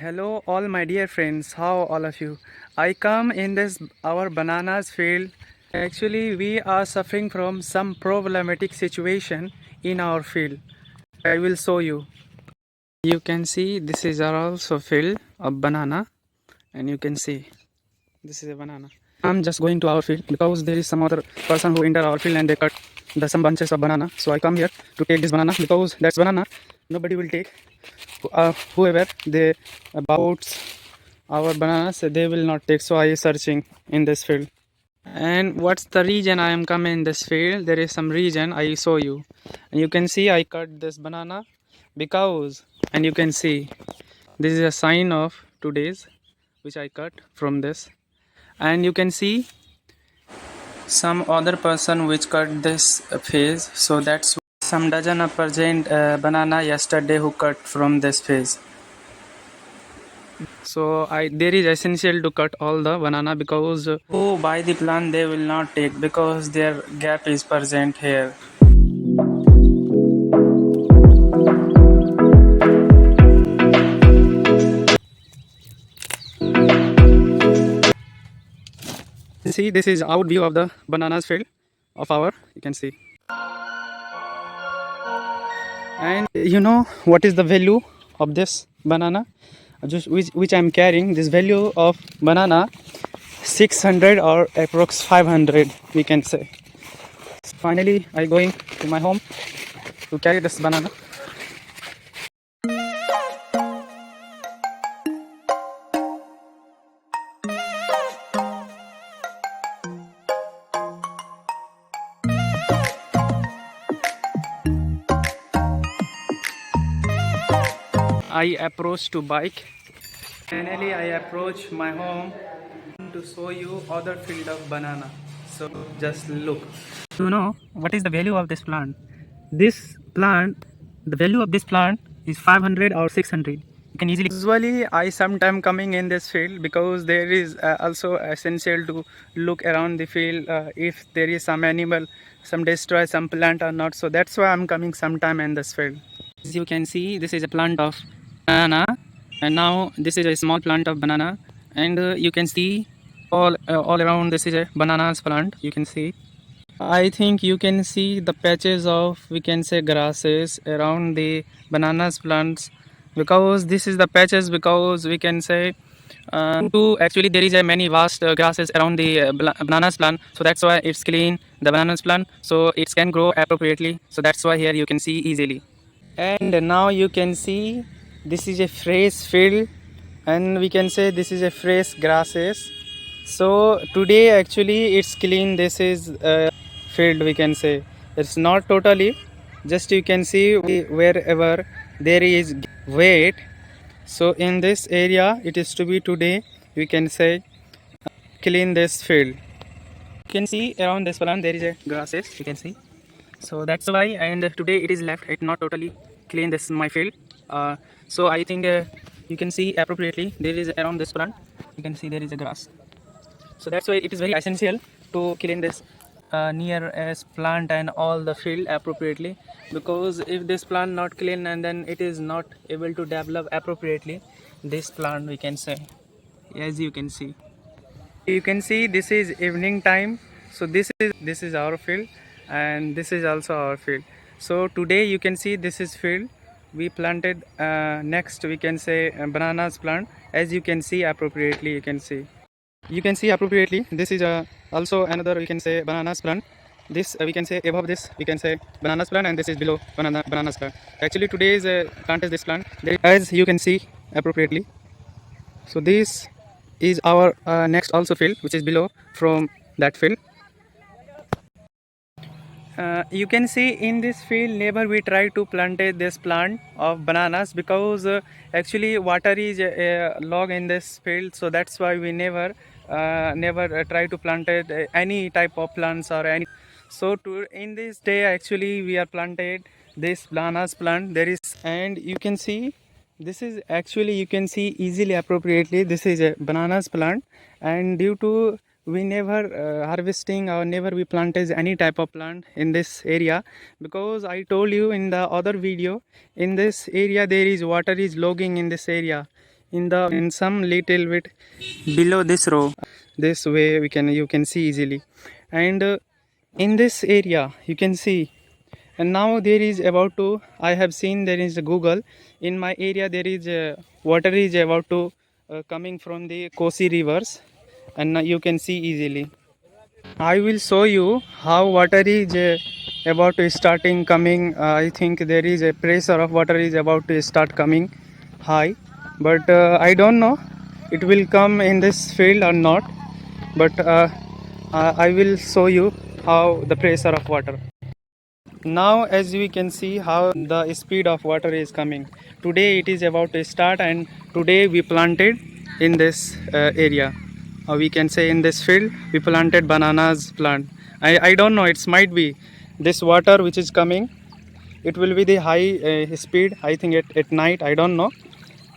Hello all my dear friends, how all of you? I come in this our bananas field. Actually we are suffering from some problematic situation in our field. I will show you. You can see this is also field of banana and you can see this is a banana. I'm just going to our field because there is some other person who enter our field and they cut some bunches of banana. So I come here to take this banana because that's banana nobody will take. Whoever they about our bananas they will not take. So I is searching in this field. And what's the reason I am coming in this field? There is some reason I show you. And you can see I cut this banana because and you can see this is a sign of today's which I cut from this. And you can see some other person which cut this phase, so that's some dozen of present banana yesterday who cut from this phase. So there is essential to cut all the banana because who buy the plant they will not take because their gap is present here. See, this is out view of the bananas field of our, you can see. And you know what is the value of this banana just which I'm carrying? This value of banana 600 or approx 500 we can say. Finally I going to my home to carry this banana. I approach to bike. Finally I approach my home to show you other field of banana. So just look. You know what is the value of this plant? This plant, the value of this plant is 500 or 600. You can easily. Usually I sometime coming in this field because there is also essential to look around the field if there is some animal, some destroy some plant or not. So that's why I'm coming sometime in this field. As you can see, this is a plant of banana, and now this is a small plant of banana, and you can see all around this is a bananas plant. You can see. I think you can see the patches of we can say grasses around the bananas plants because this is the patches because we can say to actually there is a many vast grasses around the bananas plant, so that's why it's clean the bananas plant so it can grow appropriately, so that's why here you can see easily. And now you can see this is a fresh field and we can say this is a fresh grasses. So today actually it's clean, this is field we can say. It's not totally, just you can see wherever there is wet. So in this area it is to be today we can say clean this field. You can see around this plant there is a grasses you can see. So that's why, and today it is left it not totally clean this my field. So I think you can see appropriately there is around this plant you can see there is a grass, so that's why it is very essential to clean this near as plant and all the field appropriately, because if this plant not clean and then it is not able to develop appropriately this plant we can say. As you can see, you can see this is evening time, so this is our field and this is also our field. So today you can see this is field we planted next we can say bananas plant. As you can see appropriately you can see appropriately this is also another we can say bananas plant. This we can say above this we can say bananas plant and this is below bananas plant. Actually today's plant is this plant as you can see appropriately. So this is our next also field which is below from that field. You can see in this field never we try to plant this plant of bananas because actually water is log in this field, so that's why we never try to plant any type of plants or any. So in this day actually we are planted this bananas plant there is, and you can see this is actually you can see easily appropriately this is a bananas plant. And due to we never harvesting or never we planted any type of plant in this area because I told you in the other video in this area there is water is logging in this area. in some little bit below this row. This way you can see easily, and in this area you can see. And now there is about to, I have seen there is a Google. In my area there is water is about to coming from the Kosi rivers, and now you can see easily. I will show you how water is about to starting coming. I think there is a pressure of water is about to start coming high, but I don't know it will come in this field or not. But I will show you how the pressure of water. Now as we can see how the speed of water is coming. Today it is about to start, and today we planted in this area. We can say in this field we planted bananas plant. I don't know, it might be this water which is coming, it will be the high speed, I think at night, I don't know,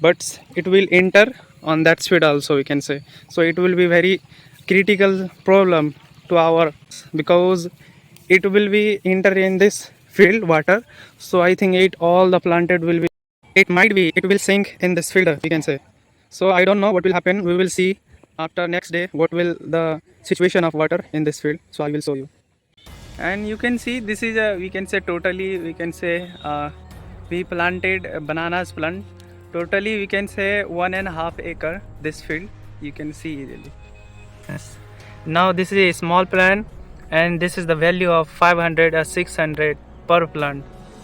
but it will enter on that speed also, we can say. So it will be very critical problem to our, because it will be enter in this field water. So I think it all the planted will be, it might be it will sink in this field, we can say. So I don't know what will happen, we will see after next day what will the situation of water in this field. So I will show you. And you can see this is a, we can say totally, we can say we planted bananas plant, totally we can say 1.5 acre this field, you can see easily. Yes. Now this is a small plant, and this is the value of 500 or 600 per plant.